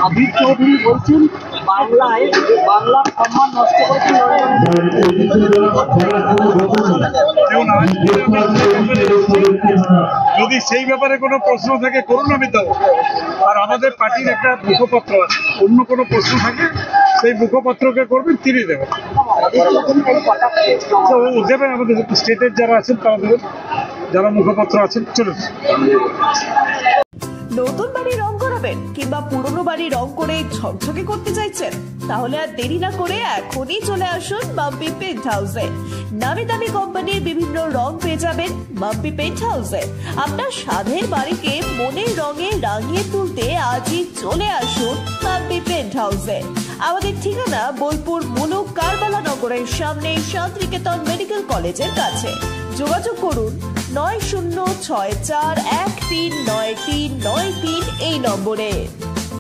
আবির চৌধুরী বলছেন বাংলায় বাংলার সম্মান নষ্ট করেছেন। যদি সেই ব্যাপারে কোনো প্রশ্ন থাকে করুন, আমি দেবো। আর আমাদের পার্টির একটা মুখপত্র আছে, অন্য কোনো প্রশ্ন থাকে সেই মুখপত্রকে করবেন, তিনি দেবেন। ও দেবেন, আমাদের স্টেটের যারা আছেন তারা দেবেন, যারা মুখপত্র আছেন। চলুন। নতুন বাড়ি রং করাবেন কিংবা পুরনো বাড়ি রং করে ঝকঝকে করতে চাইছেন? তাহলে আর দেরি না করে এখনই চলে আসুন মাম্পি পেইন্ট হাউসে। নামি দামি কোম্পানির বিভিন্ন রং পেয়ে যাবেন মাম্পি পেইন্ট হাউসে। আপনার সাধের বাড়িকে মনের রঙে রাঙিয়ে তুলতে আজই চলে আসুন মাম্পি পেইন্ট হাউসে। আমাদের ঠিকানা বোলপুর মুলুক কারবালা নগরের সামনে শান্তিনিকেতন মেডিকেল কলেজের কাছে। যোগাযোগ করুন 9064139393 এই নম্বরে।